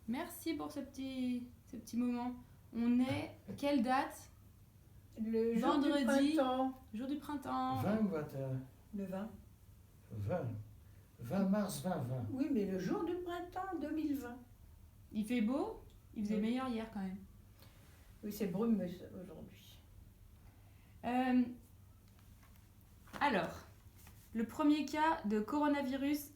Merci pour ce petit moment. On est... Quelle date? Le jour du Vendredi. printemps. Jour du printemps. 20 ou 21? Le 20. 20. 20 mars 2020. Oui, mais le jour du printemps 2020. Il fait beau? Il faisait Oui. meilleur hier quand même. Oui, c'est brumeux aujourd'hui. Alors, le premier cas de coronavirus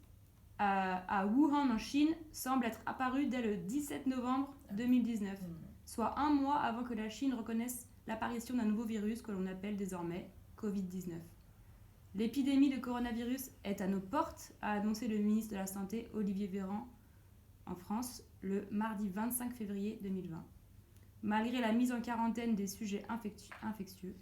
à Wuhan en Chine semble être apparu dès le 17 novembre 2019, soit un mois avant que la Chine reconnaisse l'apparition d'un nouveau virus que l'on appelle désormais Covid-19. L'épidémie de coronavirus est à nos portes, a annoncé le ministre de la Santé Olivier Véran en France le mardi 25 février 2020. Malgré la mise en quarantaine des sujets infectieux,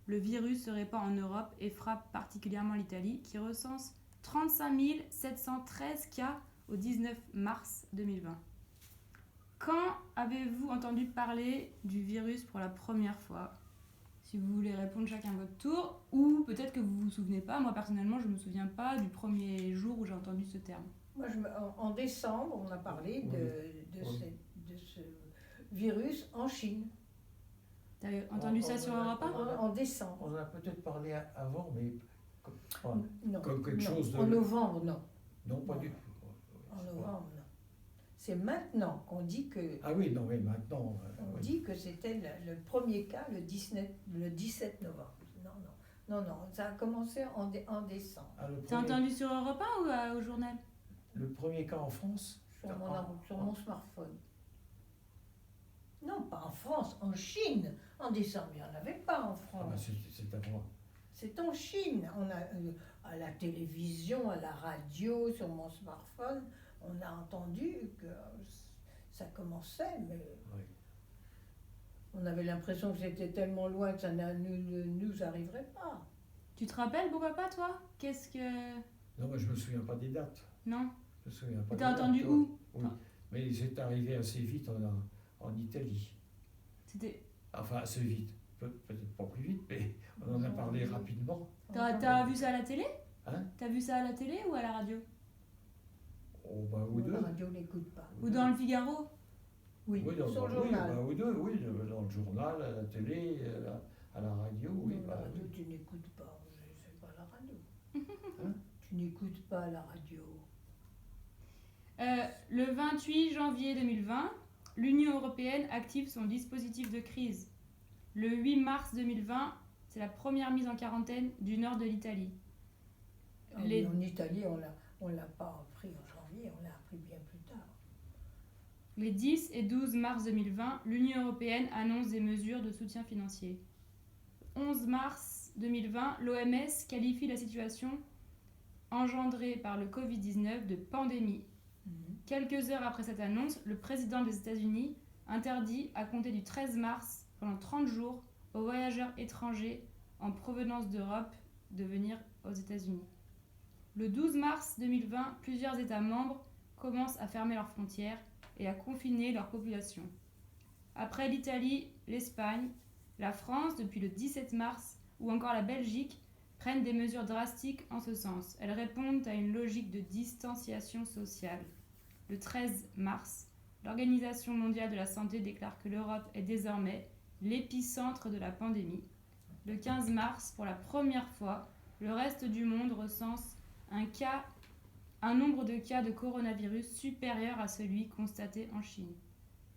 le virus se répand en Europe et frappe particulièrement l'Italie qui recense 35 713 cas au 19 mars 2020. Quand avez-vous entendu parler du virus pour la première fois? Si vous voulez répondre chacun à votre tour, ou peut-être que vous vous souvenez pas. Moi personnellement, je me souviens pas du premier jour où j'ai entendu ce terme. Moi, en décembre, on a parlé de ce virus en Chine. T'avais entendu ça sur Europe 1? En décembre. On en a peut-être parlé avant, mais Non, comme quelque non. chose de... En novembre, non. Non, pas Non. du tout. En novembre, non. C'est maintenant qu'on dit que... Ah oui, non, mais maintenant... On oui. dit que c'était le premier cas le 17 novembre. Non, ça a commencé en décembre. Ah, le T'as premier- entendu sur Europe 1 ou au journal? Le premier cas en France? Sur mon smartphone. Non, pas en France, en Chine. En décembre, il n'y en avait pas en Ah bah, France. c'est avant. C'est en Chine. On a à la télévision, à la radio, sur mon smartphone, on a entendu que ça commençait, mais Oui. on avait l'impression que c'était tellement loin que ça ne nous arriverait pas. Tu te rappelles pourquoi pas toi? Qu'est-ce que... Non, mais je me souviens pas des dates. Non? Je me souviens pas. T'as des entendu dates, où? Oui. Mais c'est arrivé assez vite en Italie. C'était... Enfin, assez vite. Peut-être pas plus vite, mais on en a parlé rapidement. T'as vu ça à la télé? Hein? T'as vu ça à la télé ou à la radio? Oh, bah, ou deux. La radio n'écoute pas. Ou dans le Figaro? Oui, Oui, dans, sur le oui, journal. bah, ou deux, oui, dans le journal, à la télé, à la radio, oui. Non, la Bah, radio, oui. tu n'écoutes pas. C'est pas la radio. Hein? Tu n'écoutes pas la radio. Le 28 janvier 2020, l'Union européenne active son dispositif de crise. Le 8 mars 2020, c'est la première mise en quarantaine du nord de l'Italie. Ah oui, en Italie, on l'a pas appris en janvier, on l'a appris bien plus tard. Les 10 et 12 mars 2020, l'Union européenne annonce des mesures de soutien financier. Le 11 mars 2020, l'OMS qualifie la situation engendrée par le Covid-19 de pandémie. Quelques heures après cette annonce, le président des États-Unis interdit à compter du 13 mars, pendant 30 jours, aux voyageurs étrangers en provenance d'Europe de venir aux États-Unis. Le 12 mars 2020, plusieurs États membres commencent à fermer leurs frontières et à confiner leur population. Après l'Italie, l'Espagne, la France, depuis le 17 mars, ou encore la Belgique, prennent des mesures drastiques en ce sens. Elles répondent à une logique de distanciation sociale. Le 13 mars, l'Organisation mondiale de la santé déclare que l'Europe est désormais l'épicentre de la pandémie. Le 15 mars, pour la première fois, le reste du monde recense un nombre de cas de coronavirus supérieur à celui constaté en Chine.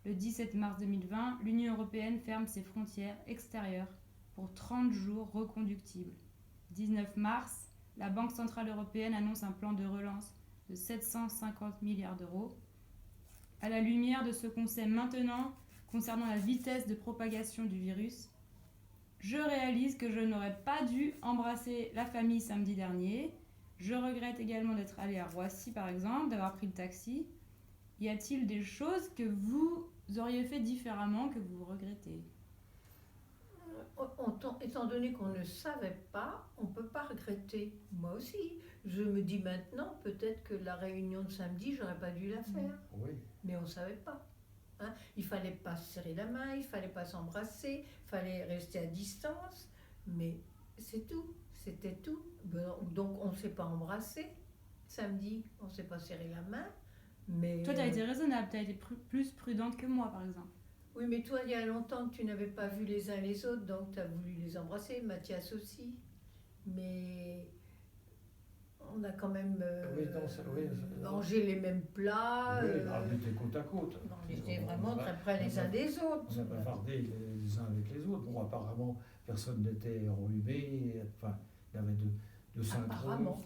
Le 17 mars 2020, l'Union européenne ferme ses frontières extérieures pour 30 jours reconductibles. 19 mars, la Banque centrale européenne annonce un plan de relance de 750 milliards d'euros. À la lumière de ce qu'on sait maintenant concernant la vitesse de propagation du virus, je réalise que je n'aurais pas dû embrasser la famille samedi dernier. Je regrette également d'être allée à Roissy, par exemple, d'avoir pris le taxi. Y a-t-il des choses que vous auriez fait différemment, que vous regrettez? Étant donné qu'on ne savait pas, on ne peut pas regretter. Moi aussi, je me dis maintenant, peut-être que la réunion de samedi, j'aurais pas dû la faire. Oui. Mais on ne savait pas. Hein, il fallait pas se serrer la main, il fallait pas s'embrasser, il fallait rester à distance. Mais c'est tout, c'était tout. Donc on ne s'est pas embrassé samedi, on ne s'est pas serré la main. Mais, Toi, tu as été raisonnable, tu as été plus prudente que moi, par exemple. oui, mais toi, il y a longtemps que tu n'avais pas vu les uns les autres, donc tu as voulu les embrasser, Mathias aussi. Mais on a quand même Oui, non, mangé les mêmes plats. Oui, on était côte à côte. On était vraiment très près les uns des autres. On a bavardé les uns avec les autres. Bon, apparemment, personne n'était enrhumé. Enfin, il y avait de syndrome, Apparemment.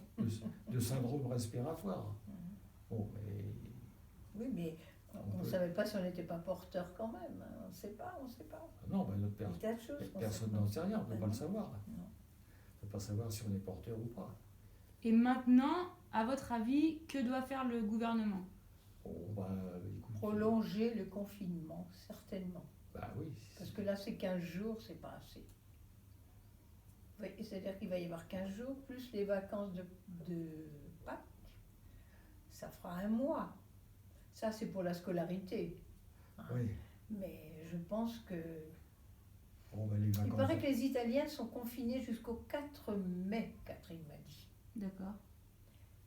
de syndrome respiratoire. Bon, mais Oui, mais on ne savait pas si on n'était pas porteur quand même. Hein. On ne sait pas, on ne sait pas. non, mais Il y a des tas de choses qu'on personne sait pas. n'en sait rien, on ne peut Ben pas le non. savoir. Non. On ne peut pas savoir si on est porteur ou pas. Et maintenant, à votre avis, que doit faire le gouvernement? Bon, bah, écoute, Prolonger le confinement, certainement. bah oui. Parce que là, c'est 15 jours, c'est pas assez. Oui, c'est-à-dire qu'il va y avoir 15 jours, plus les vacances de Pâques. Ça fera un mois. Ça, c'est pour la scolarité. Hein. Oui. Mais je pense que... Bon, bah, les Il vacances. paraît que les Italiens sont confinés jusqu'au 4 mai, Catherine m'a dit. D'accord.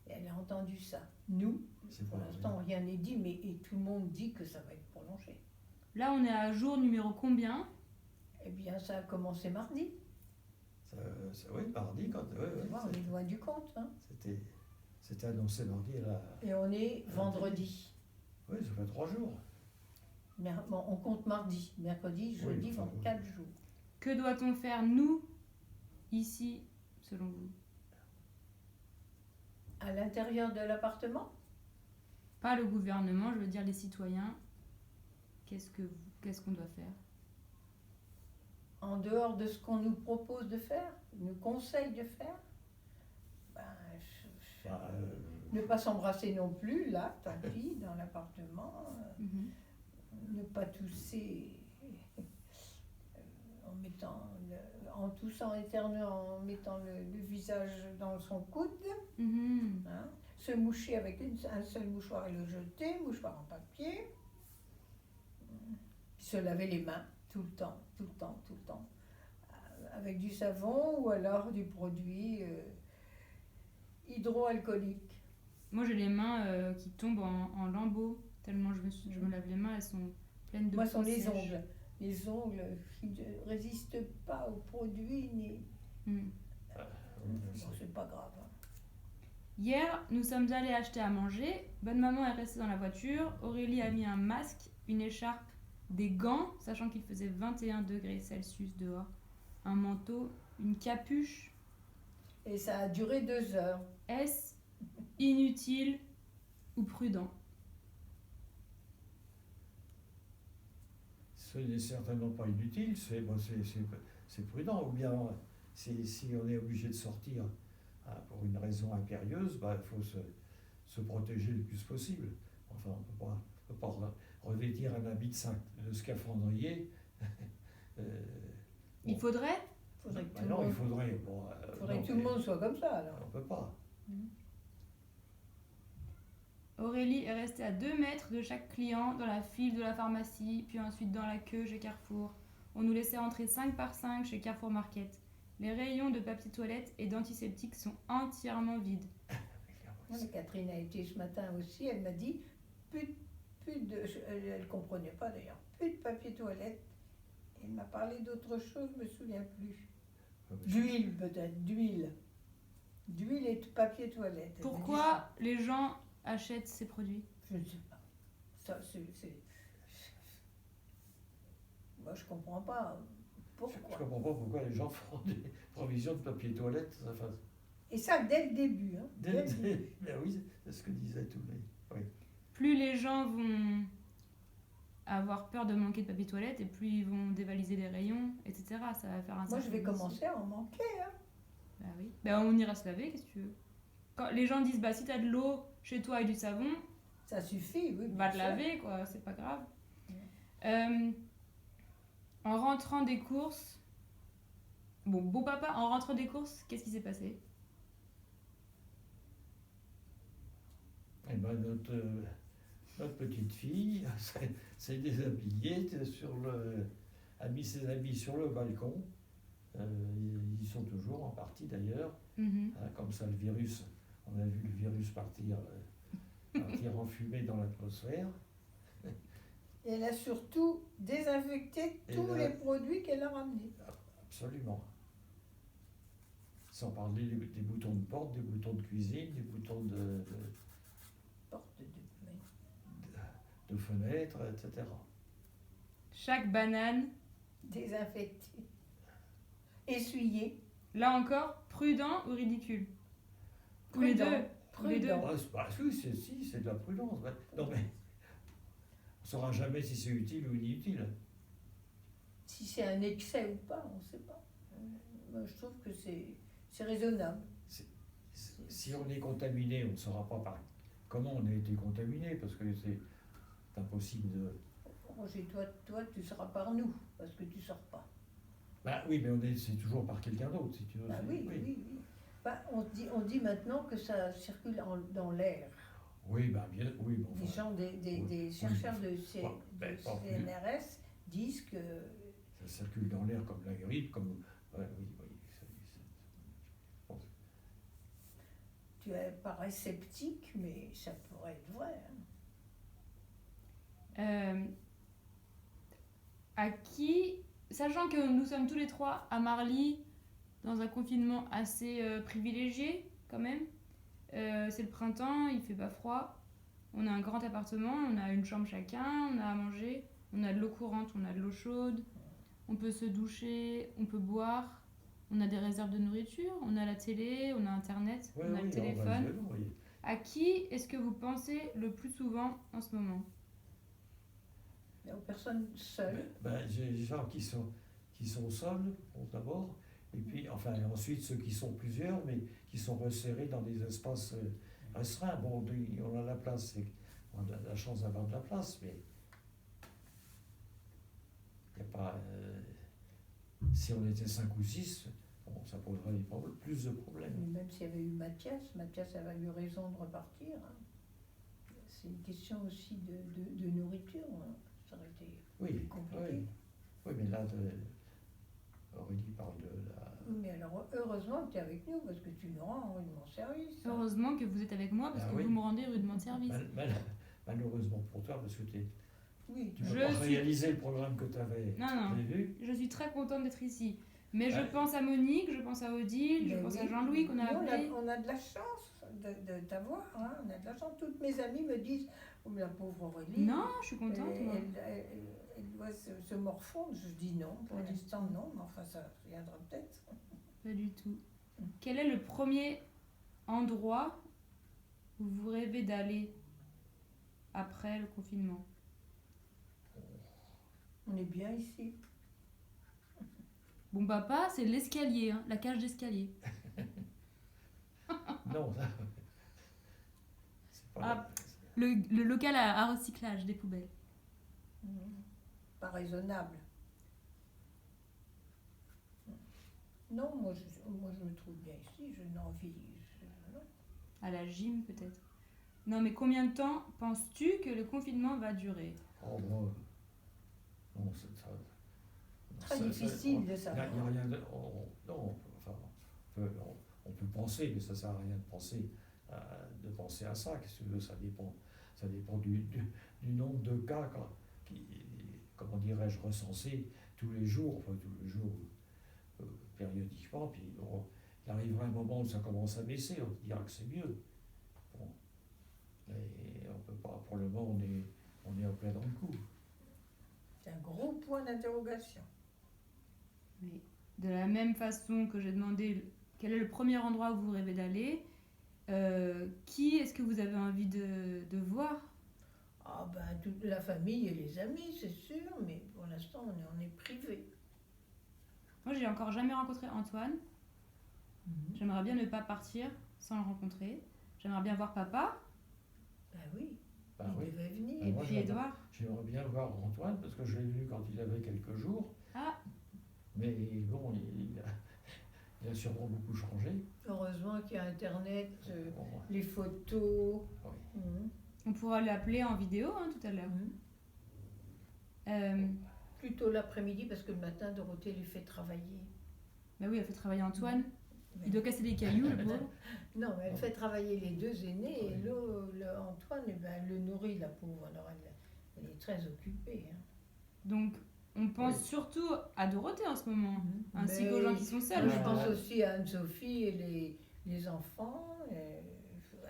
Et elle a entendu ça. Nous, C'est pour pas l'instant, rien n'est dit, mais et tout le monde dit que ça va être prolongé. Là, on est à jour numéro combien? Eh bien, ça a commencé mardi. Oui, mardi, quand. Tu vois, on est loin du compte. Hein. C'était annoncé mardi. Et on est vendredi. Oui, ça fait 3 jours. Bon, on compte mardi, mercredi, jeudi, enfin, vendredi, oui. 4 jours. Que doit-on faire, nous, ici, selon vous? À l'intérieur de l'appartement, Pas le gouvernement, je veux dire les citoyens. Qu'est-ce qu'on doit faire? en dehors de ce qu'on nous propose de faire, nous conseille de faire, ben, Bah, ne pas s'embrasser non plus, là, tant pis, dans l'appartement. Mhm. Ne pas tousser en toussant éternuant, en mettant le visage dans son coude, Mhm. hein. Se moucher avec un seul mouchoir et le jeter, mouchoir en papier, puis se laver les mains tout le temps, avec du savon ou alors du produit hydroalcoolique. Moi, j'ai les mains qui tombent en lambeaux, tellement je me lave les mains, elles sont pleines de Moi, ce sont peau les sèche. ongles. Les ongles qui ne résistent pas aux produits, ni... Mhm. Bon, c'est pas grave. Hein. Hier, nous sommes allés acheter à manger. Bonne maman est restée dans la voiture. Aurélie a mis un masque, une écharpe, des gants, sachant qu'il faisait 21 degrés Celsius dehors, un manteau, une capuche. Et ça a duré 2 heures. Est-ce inutile ou prudent? Ce n'est certainement pas inutile, c'est prudent. Ou bien, si on est obligé de sortir pour une raison impérieuse, bah, il faut se protéger le plus possible. Enfin, on ne peut pas revêtir un habit de scaphandrier. Il faudrait? Faudrait que Bah tout non, le monde, il faudrait. Bon, faudrait non, que tout le monde soit comme ça, alors. On ne peut pas. Aurélie est restée à 2 mètres de chaque client dans la file de la pharmacie, puis ensuite dans la queue chez Carrefour. On nous laissait entrer 5 par 5 chez Carrefour Market. Les rayons de papier toilette et d'antiseptiques sont entièrement vides. Ouais, mais Catherine a été ce matin aussi, elle m'a dit, elle ne comprenait pas d'ailleurs, plus de papier toilette. Elle m'a parlé d'autre chose, je ne me souviens plus. D'huile peut-être, d'huile. D'huile et de papier toilette. Elle m'a dit Pourquoi les gens achètent ces produits? ça. Je ne sais pas. Ça, moi, je ne comprends pas. Je ne Pourquoi? comprends pas pourquoi les gens font des provisions de papier toilette. Enfin, Et ça, dès le début. Hein, dès le début. ben oui, c'est ce que disaient tous les. Oui. Plus les gens vont avoir peur de manquer de papier toilette et plus ils vont dévaliser les rayons, etc. Ça va faire un Moi, je vais cercle vicieux. commencer à en manquer. Hein. Bah oui. Bah on ira se laver, qu'est-ce que tu veux? Quand les gens disent, bah si t'as de l'eau chez toi et du savon, Ça suffit, oui. va bien te sûr. laver, quoi, c'est pas grave. En rentrant des courses, beau papa, en rentrant des courses, qu'est-ce qui s'est passé? Eh ben, notre petite fille s'est déshabillée, a mis ses habits sur le balcon. Ils y sont toujours en partie d'ailleurs. Mhm. Comme ça, le virus, on a vu le virus partir partir en fumée dans l'atmosphère. Et elle a surtout désinfecté Et tous là- les produits qu'elle a ramenés. Absolument. Sans parler des boutons de porte, des boutons de cuisine, des boutons Porte de de fenêtre, etc. Chaque banane, désinfecté. Essuyé. là encore, prudent ou ridicule? Ou les Prudent. deux. Ou les deux. Prudent. Ah, oui, c'est de la prudence. Ouais. Non mais, on ne saura jamais si c'est utile ou inutile. Si c'est un excès ou pas, on ne sait pas. Moi, je trouve que c'est raisonnable. Si on est contaminé, on ne saura pas comment on a été contaminé, parce que c'est impossible de... Roger, toi, tu seras par nous, parce que tu sors pas. Bah oui, mais c'est toujours par quelqu'un d'autre, si tu veux. Ah oui, oui, oui. Bah, on dit maintenant que ça circule dans l'air. Oui, bah bien, oui, mais Des enfin, gens, des oui. chercheurs de Pas plus. CNRS disent que ça circule dans l'air comme la grippe, comme... Ouais, oui, oui. Je pense. tu parais sceptique, mais ça pourrait être vrai. Hein. À qui, sachant que nous sommes tous les trois à Marly, dans un confinement assez privilégié quand même, c'est le printemps, il fait pas froid, on a un grand appartement, on a une chambre chacun, on a à manger, on a de l'eau courante, on a de l'eau chaude, on peut se doucher, on peut boire, on a des réserves de nourriture, on a la télé, on a internet, Ouais, on a oui, le téléphone. alors, oui. À qui est-ce que vous pensez le plus souvent en ce moment? Il n'y a personne seule. J'ai des gens qui sont seuls, bon, d'abord, et puis, enfin, ensuite ceux qui sont plusieurs, mais qui sont resserrés dans des espaces restreints. Bon, on a la place, on a la chance d'avoir de la place, mais il n'y a pas... si on était 5 ou 6, bon, ça poserait plus de problèmes. Mais même s'il y avait eu Mathias avait eu raison de repartir. Hein. C'est une question aussi de nourriture. Hein. Ça aurait été Oui, compliqué. oui, oui, mais là, Aurélie parle de la... Mais alors, heureusement que tu es avec nous, parce que tu nous rends rudement service. Hein. Heureusement que vous êtes avec moi parce Ah que oui. vous me rendez rudement service. Malheureusement pour toi, parce que Oui, tu Je n'as pas suis- réalisé le programme que tu avais Non. prévu. Je suis très contente d'être ici. Mais je Ouais. pense à Monique, je pense à Odile, je mais pense oui. à Jean-Louis qu'on a Nous, appelé. on a de la chance de t'avoir. Hein. On a de la chance. Toutes mes amies me disent oh, mais la pauvre Aurélie. Non, je suis contente. moi. Elle doit se morfondre. Je dis non. Pour Ouais. l'instant, non. Mais enfin, ça viendra peut-être. Pas du tout. Quel est le premier endroit où vous rêvez d'aller après le confinement? On est bien ici. Bon papa, c'est l'escalier, hein, la cage d'escalier. Non, ça... c'est pas... Ah. Le local à recyclage des poubelles. Pas raisonnable. Non, moi je me trouve bien ici. Je n'ai envie. Non. À la gym peut-être. Non mais combien de temps penses-tu que le confinement va durer? Oh, bon, non, c'est ça... Très difficile de Il n'y savoir. a rien de... non, enfin, on peut penser, mais ça ne sert à rien de penser à ça. Qu'est-ce que tu veux, ça dépend du nombre de cas comment dirais-je, recensés tous les jours, périodiquement, puis il arrivera un moment où ça commence à baisser, on dira que c'est mieux. Bon. Mais on peut pas, pour le moment, on est en plein dans le coup. C'est un gros point d'interrogation. Oui. De la même façon que j'ai demandé quel est le premier endroit où vous rêvez d'aller, qui est-ce que vous avez envie de voir? Ah ben toute la famille et les amis, c'est sûr, mais pour l'instant on est privé. Moi j'ai encore jamais rencontré Antoine. J'aimerais bien ne pas partir sans le rencontrer. J'aimerais bien voir papa Ben oui, Bah il oui. devait venir. et moi, puis Edouard. J'aimerais bien voir Antoine, parce que je l'ai vu quand il avait quelques jours. Ah, Mais bon, il a sûrement beaucoup changé. Heureusement qu'il y a Internet, Bon, les photos. oui. on pourra l'appeler en vidéo hein, tout à l'heure. Plutôt l'après-midi parce que le matin Dorothée les fait travailler. Bah oui, elle fait travailler Antoine. Il doit casser des cailloux, le pauvre. Non, mais elle fait travailler les deux aînés et Antoine, eh ben, elle le nourrit, la pauvre. Alors elle est très occupée. Hein. Donc, on pense surtout à Dorothée en ce moment, ainsi Mais qu'aux gens qui sont seuls. je pense aussi à Anne-Sophie et les enfants.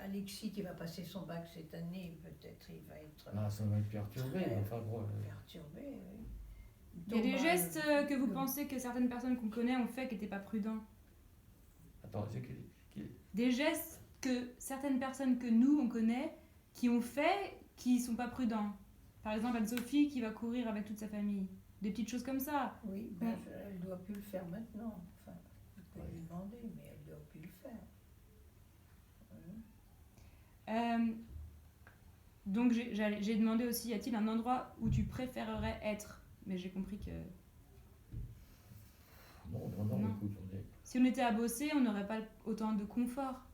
Alexis qui va passer son bac cette année, peut-être il va être Ah, ça va être perturbé. Enfin, bon, perturbé. Oui. Il y a des gestes que vous pensez que certaines personnes qu'on connaît ont fait qui n'étaient pas prudents. Attends, c'est Des gestes que certaines personnes que nous, on connaît, qui ont fait, qui sont pas prudents. Par exemple, Anne-Sophie qui va courir avec toute sa famille. Des petites choses comme ça. Oui, ben, elle doit plus le faire maintenant. Enfin, je peux lui demander, mais elle doit plus le faire. Donc j'ai demandé aussi, y a-t-il un endroit où tu préférerais être? Mais j'ai compris que... Non. Écoute, si on était à bosser, on n'aurait pas autant de confort.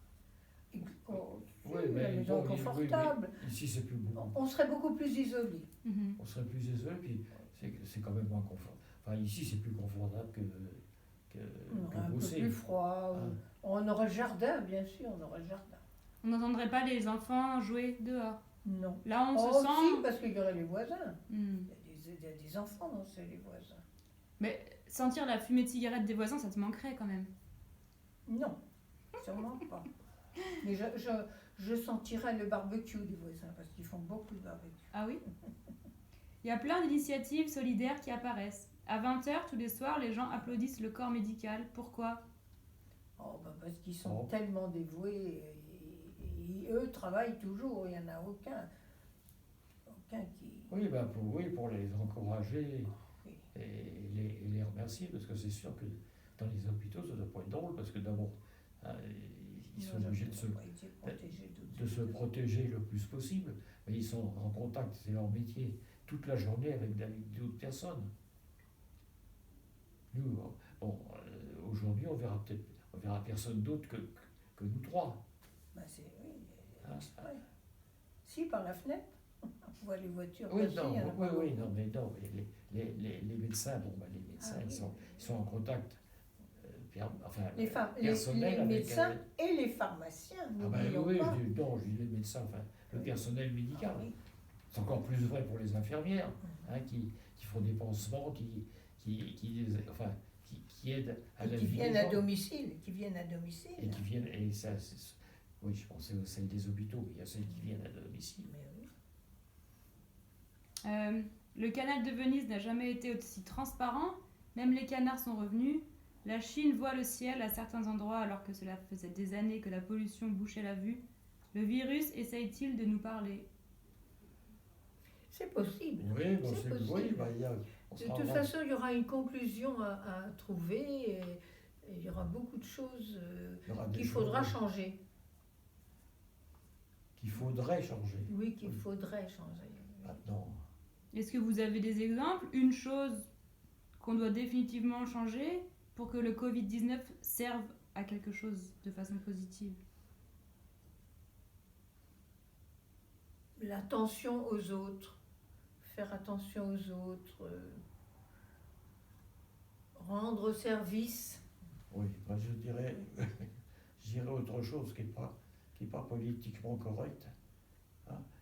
Oui, mais la maison confortable. Oui, ici, c'est plus beau. On serait beaucoup plus isolés. On serait plus isolés, puis c'est quand même moins confortable. Enfin, ici, c'est plus confortable que bosser. Un peu plus froid. On aurait le jardin, bien sûr, on aurait le jardin. On n'entendrait pas les enfants jouer dehors. Non. Là, on se sent... Si, parce qu'il y aurait les voisins. Il y a des enfants, non, c'est les voisins. Mais sentir la fumée de cigarette des voisins, ça te manquerait quand même. Non, sûrement pas. Mais je sentirais le barbecue des voisins, parce qu'ils font beaucoup de barbecue. Ah oui? Il y a plein d'initiatives solidaires qui apparaissent. À 20h, tous les soirs, les gens applaudissent le corps médical. Pourquoi? Parce qu'ils sont tellement dévoués, et eux travaillent toujours, il n'y en a aucun qui... Oui, pour les encourager et les remercier, parce que c'est sûr que dans les hôpitaux, ça ne doit pas être drôle, parce que d'abord, ils sont obligés de se protéger le plus possible, mais ils sont en contact, c'est leur métier, toute la journée avec d'autres personnes. Nous, aujourd'hui, on verra personne d'autre que nous trois. Si, par la fenêtre, on voit les voitures oui, passer. Mais les médecins, ils sont en contact. Les médecins et les pharmaciens. Je dis les médecins, le personnel médical. C'est encore plus vrai pour les infirmières, qui font des pansements, qui aident à la vie. Qui viennent à domicile. Et qui viennent, oui, je pensais aux celles des hôpitaux, il y a celles qui viennent à domicile. Le canal de Venise n'a jamais été aussi transparent, même les canards sont revenus. La Chine voit le ciel à certains endroits alors que cela faisait des années que la pollution bouchait la vue. Le virus essaye-t-il de nous parler? C'est possible. Oui, c'est possible. Oui, de toute façon, il y aura une conclusion à trouver et il y aura beaucoup de choses qu'il faudra changer. Qu'il faudrait changer. Oui, qu'il faudrait changer. Maintenant. Est-ce que vous avez des exemples? Une chose qu'on doit définitivement changer pour que le Covid-19 serve à quelque chose de façon positive? L'attention aux autres. Faire attention aux autres. Rendre service. Oui, moi je dirais autre chose qui n'est pas politiquement correcte.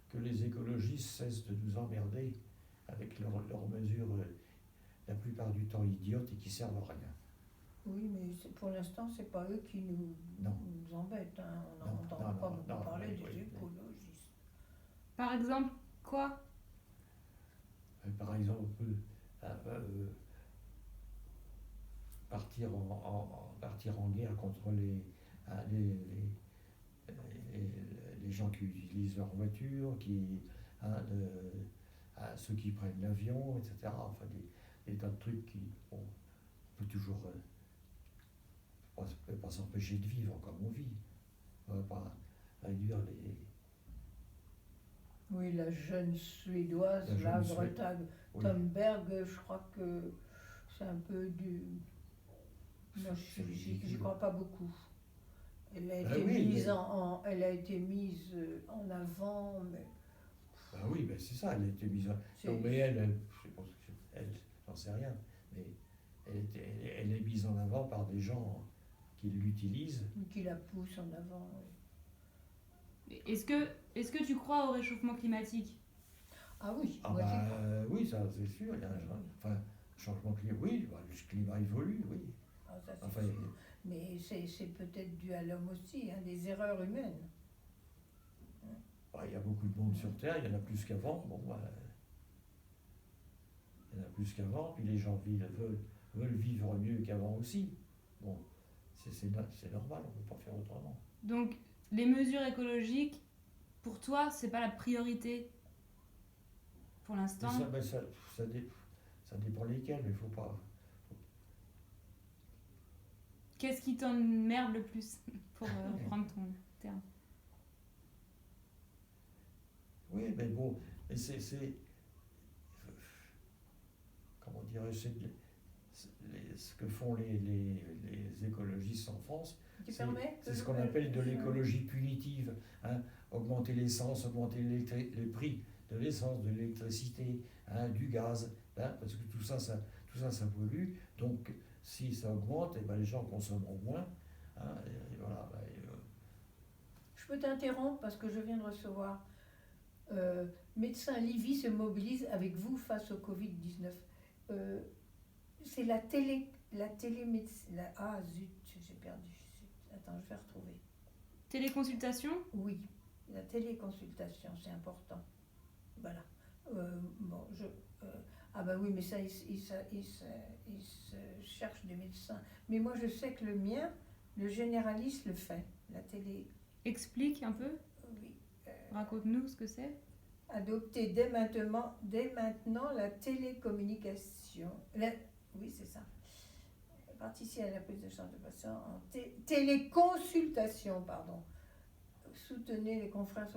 Que les écologistes cessent de nous emmerder avec leurs mesures, la plupart du temps idiotes et qui servent à rien. Oui, mais pour l'instant, ce n'est pas eux qui nous embêtent. On n'entend pas beaucoup parler des écologistes. Par exemple, quoi? Par exemple, partir en guerre contre les gens qui utilisent leur voiture, ceux qui prennent l'avion, etc. Enfin, des tas de trucs on peut toujours pas s'empêcher de vivre comme on vit. On ne va pas réduire les... Oui, la jeune Suédoise, Greta Thunberg, je crois que c'est un peu du... Moi, j'y crois pas beaucoup. Elle a été mise en avant, mais... oui, c'est ça, elle a été mise en avant. Mais elle, j'en sais rien, mais elle est mise en avant par des gens qu'il l'utilise. Qui la pousse en avant. Oui. Est-ce que tu crois au réchauffement climatique? Ah oui, Ah moi, bah, j'y oui, ça c'est sûr. Il y a changement climatique. Oui, bah, le climat évolue, oui. crois. Ah, ça, c'est Enfin, sûr. Mais c'est peut-être dû à l'homme aussi, hein, des erreurs humaines. bah, il y a beaucoup de monde sur Terre, il y en a plus qu'avant. Bon, bah, il y en a plus qu'avant, puis les gens veulent vivre mieux qu'avant aussi. Bon, c'est normal, on ne peut pas faire autrement. Donc, les mesures écologiques, pour toi, c'est pas la priorité pour Et l'instant. ça dépend lesquels, mais il faut pas. Qu'est-ce qui t'emmerde le plus, pour reprendre ton terme? Oui, mais bon, mais comment dirais-je, ce que font les écologistes en France, Tu permets c'est ce qu'on appelle de l'écologie punitive. Hein, augmenter l'essence, augmenter les prix de l'essence, de l'électricité, hein, du gaz, hein, parce que tout ça pollue. Donc, si ça augmente, et ben, les gens consommeront moins. Hein, et voilà, Je peux t'interrompre parce que je viens de recevoir. Médecin Livy se mobilise avec vous face au Covid-19. C'est la télémédecine. Ah zut, j'ai perdu. Zut. Attends, je vais retrouver. Téléconsultation? Oui, la téléconsultation, c'est important. Voilà. Bon, ah bah oui, mais ça, il se cherche des médecins. Mais moi, je sais que le mien, le généraliste le fait. La télé. Explique un peu, Oui. raconte-nous ce que c'est. Adopter dès maintenant la télécommunication. Oui, c'est ça. Participer à la prise de charge de patients en téléconsultation, pardon. Soutenez les confrères.